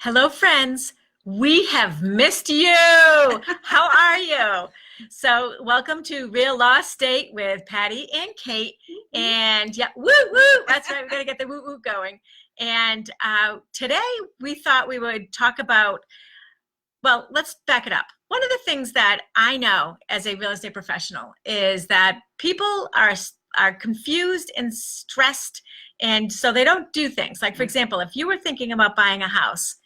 Hello, friends. We have missed you. How are you? So, welcome to Real Law State with Patti and Kate. And yeah, woo woo. That's right. We're gonna get the woo woo going. And today we thought we would talk about. Well, let's back it up. One of the things that I know as a real estate professional is that people are confused and stressed, and so they don't do things. Like, for example, if you were thinking about buying a house,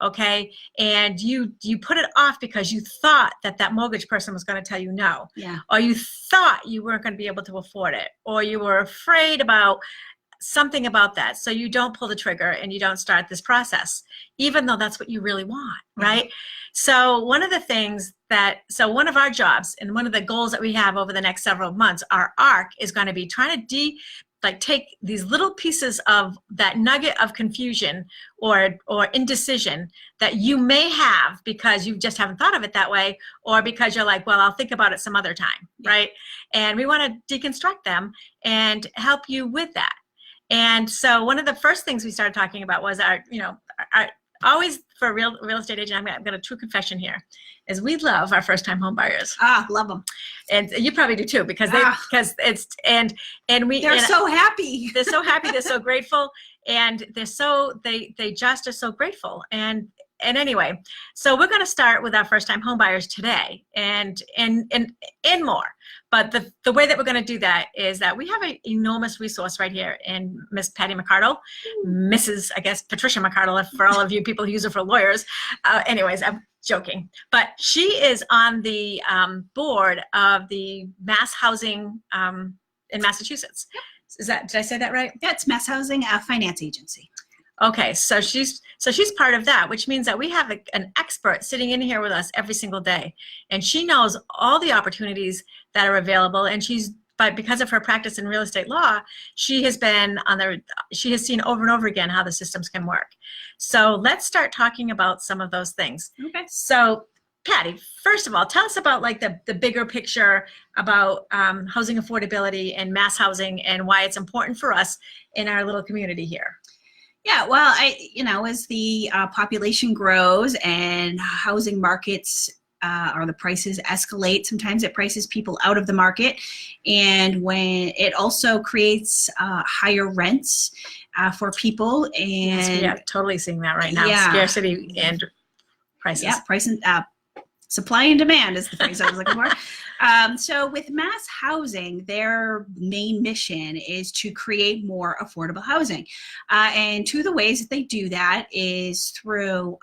okay, and you put it off because you thought that mortgage person was going to tell you no, Yeah. or you thought you weren't going to be able to afford it, or you were afraid about something about that, so you don't pull the trigger and you don't start this process, even though that's what you really want, right? So one of our jobs and one of the goals that we have over the next several months, our arc is going to be trying to take these little pieces of that nugget of confusion or indecision that you may have because you just haven't thought of it that way, or because you're like, well, I'll think about it some other time, right? And we want to deconstruct them and help you with that. And so one of the first things we started talking about was our always for a real estate agent, I've got a true confession here, is we love our first-time home buyers. Love them. And you probably do too, because they're so happy. They're so happy, they're so grateful, and they just are so grateful. And anyway, so we're going to start with our first-time home buyers today, and more. But the way that we're going to do that is that we have an enormous resource right here in Miss Patti McCardle, Mrs. I guess Patricia McCardle, for all of you people who use her for lawyers. Anyways, I'm joking, but she is on the board of the MassHousing in Massachusetts. Did I say that right? That's MassHousing, a finance agency. Okay, so she's part of that, which means that we have an expert sitting in here with us every single day, and she knows all the opportunities that are available. And but because of her practice in real estate law, she has seen over and over again how the systems can work. So let's start talking about some of those things. Okay. So Patti, first of all, tell us about the bigger picture about housing affordability and mass housing and why it's important for us in our little community here. Yeah, well, as the population grows and housing markets or the prices escalate, sometimes it prices people out of the market. And when it also creates higher rents for people. And yeah, totally seeing that right now. Yeah. Scarcity and prices. Yeah, price and supply and demand is the phrase I was looking for. So with MassHousing, their main mission is to create more affordable housing. And two of the ways that they do that is through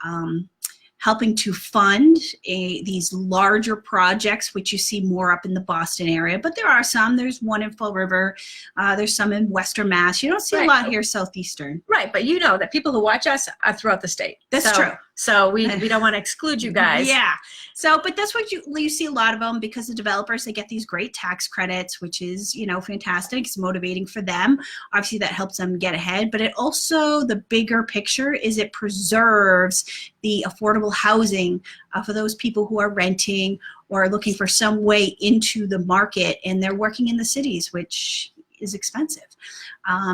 helping to fund these larger projects, which you see more up in the Boston area. But there are some. There's one in Fall River. There's some in Western Mass. You don't see a lot here Southeastern. Right, but you know that people who watch us are throughout the state. That's true. So we don't want to exclude you guys. Yeah. So, but that's what you see a lot of them, because the developers, they get these great tax credits, which is, fantastic. It's motivating for them. Obviously, that helps them get ahead. But it also, the bigger picture is it preserves the affordable housing for those people who are renting or are looking for some way into the market, and they're working in the cities, which is expensive.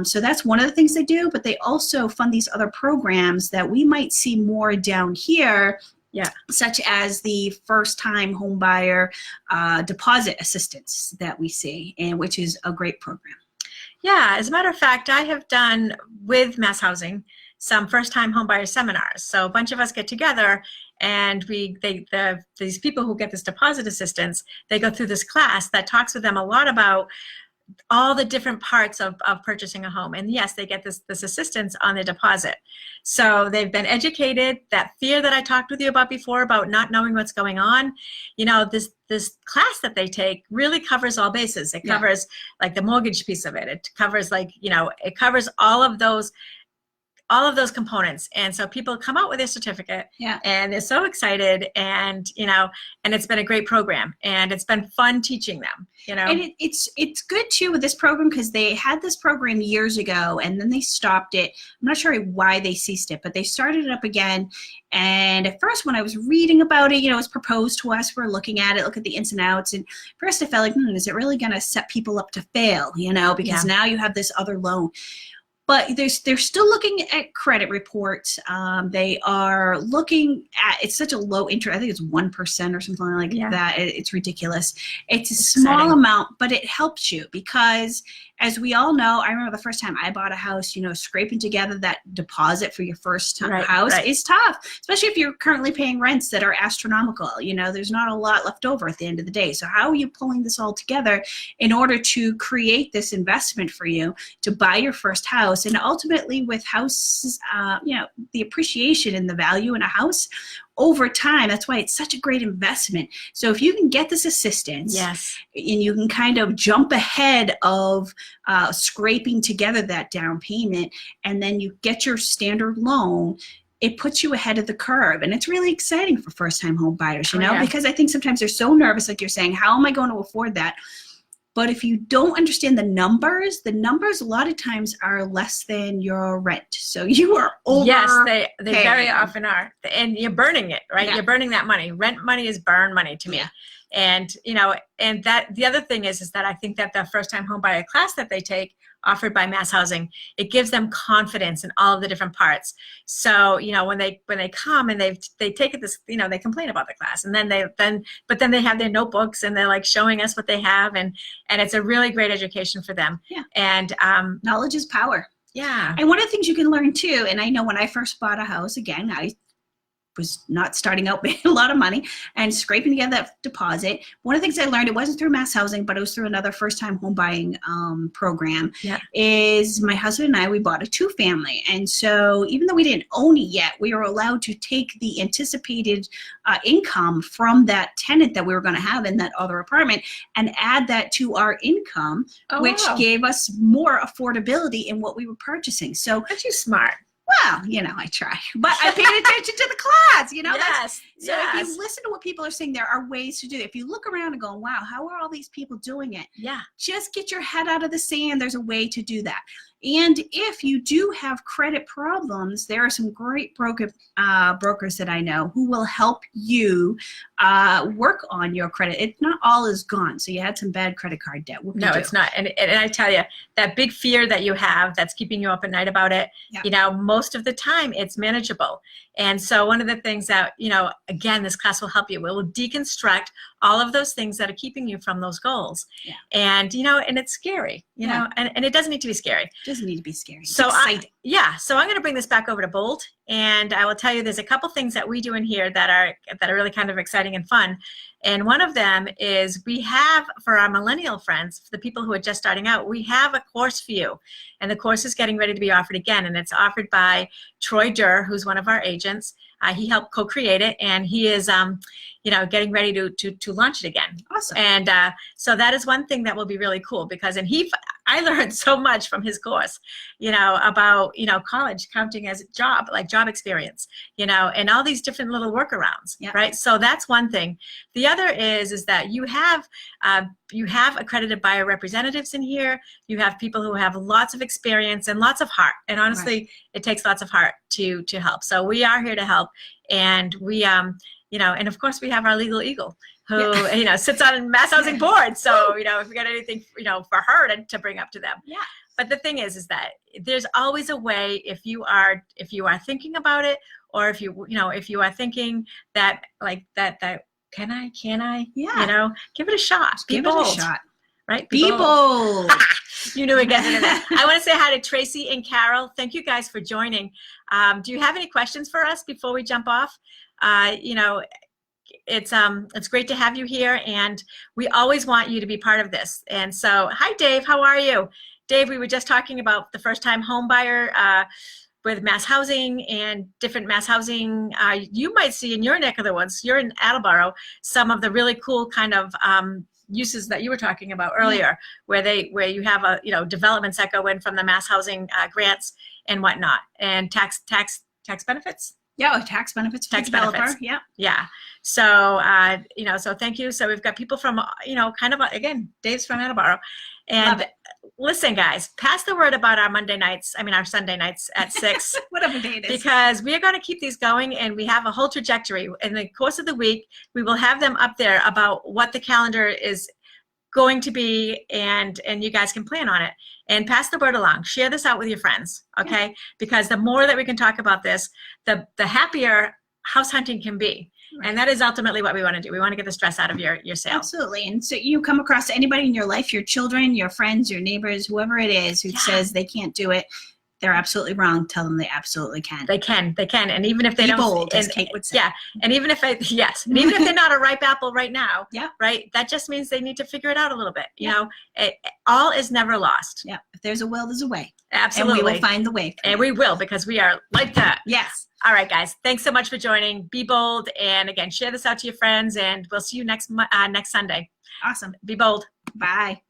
So that's one of the things they do, but they also fund these other programs that we might see more down here, such as the first-time home buyer deposit assistance that we see, and which is a great program. Yeah, as a matter of fact, I have done with MassHousing some first-time home buyer seminars. So a bunch of us get together, and these people who get this deposit assistance, they go through this class that talks with them a lot about all the different parts of purchasing a home. And yes, they get this assistance on the deposit. So they've been educated. That fear that I talked with you about before, about not knowing what's going on, this class that they take really covers all bases. It covers like the mortgage piece of it. It covers it covers all of those components. And so people come out with their certificate, and they're so excited, and it's been a great program, and it's been fun teaching them, And it's good too with this program, because they had this program years ago and then they stopped it. I'm not sure why they ceased it, but they started it up again. And at first, when I was reading about it, it was proposed to us. We're looking at it, look at the ins and outs. And first I felt like, is it really going to set people up to fail, because now you have this other loan. But they're still looking at credit reports. They are looking at, it's such a low interest. I think it's 1% or something like that. It's ridiculous. It's a small amount, but it helps you because, as we all know, I remember the first time I bought a house, you know, scraping together that deposit for your first time house is tough, especially if you're currently paying rents that are astronomical. You know, there's not a lot left over at the end of the day. So how are you pulling this all together in order to create this investment for you to buy your first house? And ultimately with houses, you know, the appreciation and the value in a house over time, that's why it's such a great investment. So if you can get this assistance, and you can kind of jump ahead of scraping together that down payment, and then you get your standard loan, it puts you ahead of the curve. And it's really exciting for first-time home buyers, you know, because I think sometimes they're so nervous, like you're saying, how am I going to afford that? But if you don't understand the numbers a lot of times are less than your rent. So you are over. Yes, they very often are. And you're burning it, right? You're burning that money. Rent money is burn money to me. And, you know, and that the other thing is that I think that the first time home buyer class that they take, offered by Mass Housing, it gives them confidence in all of the different parts. So, you know, when they come and they take it this, you know, they complain about the class, and then but then they have their notebooks and they're like showing us what they have, and it's a really great education for them. And knowledge is power. And one of the things you can learn too, and I know when I first bought a house, again, I was not starting out paying a lot of money and scraping together that deposit. One of the things I learned, it wasn't through Mass Housing, but it was through another first-time home buying program, is my husband and I, we bought a 2-family. And so even though we didn't own it yet, we were allowed to take the anticipated income from that tenant that we were going to have in that other apartment and add that to our income, which gave us more affordability in what we were purchasing. So aren't you smart? Well, you know, I try, but I paid attention to the class, you know. So if you listen to what people are saying, there are ways to do it. If you look around and go, wow, how are all these people doing it? Just get your head out of the sand. There's a way to do that. And if you do have credit problems, there are some great brokers that I know who will help you work on your credit. It's not all is gone. So you had some bad credit card debt. No, it's not. And I tell you, that big fear that you have that's keeping you up at night about it, you know, most of the time it's manageable. And so one of the things that, you know, again, this class will help you. It will deconstruct all of those things that are keeping you from those goals. And, you know, and it's scary, you know, and it doesn't need to be scary. It doesn't need to be scary. It's so exciting. So I'm going to bring this back over to Bold, and I will tell you there's a couple things that we do in here that are really kind of exciting and fun. And one of them is we have, for our millennial friends, for the people who are just starting out, we have a course for you. And the course is getting ready to be offered again. And it's offered by Troy Durr, who's one of our agents. He helped co-create it, and he is, you know, getting ready to launch it again. Awesome. And so that is one thing that will be really cool, because, and I learned so much from his course, you know, about, you know, college counting as a job, like job experience, you know, and all these different little workarounds, right? So that's one thing. The other is that you have accredited buyer representatives in here. You have people who have lots of experience and lots of heart. And honestly, it takes lots of heart to help. So we are here to help. And we, you know, and of course we have our legal eagle who, you know, sits on Mass Housing board. So, you know, if we got anything, you know, for her to bring up to them. But the thing is that there's always a way, if you are thinking about it, or if you are thinking that, like, that can I, you know, give it a shot. Give it a shot. Right? Be bold. You knew it, getting into that. I want to say hi to Tracy and Carol. Thank you guys for joining. Do you have any questions for us before we jump off? You know, it's great to have you here, and we always want you to be part of this. And so, hi Dave, how are you? Dave, we were just talking about the first-time home buyer with Mass Housing and different Mass Housing. You might see in your neck of the woods, you're in Attleboro, some of the really cool kind of uses that you were talking about earlier, where you have developments that go in from the Mass Housing grants and whatnot, and tax benefits. Tax benefits for the developer. Yeah. So, you know, so thank you. So we've got people from, you know, kind of, again, Dave's from Attleboro. And listen, guys, pass the word about our our Sunday nights at 6. Whatever day it is. Because we are going to keep these going, and we have a whole trajectory. In the course of the week, we will have them up there about what the calendar is going to be, and you guys can plan on it and pass the word along. Share this out with your friends, okay? Because the more that we can talk about this, the happier house hunting can be. Right. And that is ultimately what we want to do. We want to get the stress out of your sale. Absolutely. And so you come across anybody in your life, your children, your friends, your neighbors, whoever it is who says they can't do it, they're absolutely wrong. Tell them they absolutely can. They can. And even if they Be don't, bold, as Kate would say. Yeah. And even if and even if they're not a ripe apple right now, right, that just means they need to figure it out a little bit. You know, all is never lost. Yeah. If there's a will, there's a way. Absolutely. And we will find the way. And we will, because we are like that. Yes. All right, guys. Thanks so much for joining. Be bold. And again, share this out to your friends, and we'll see you next Sunday. Awesome. Be bold. Bye.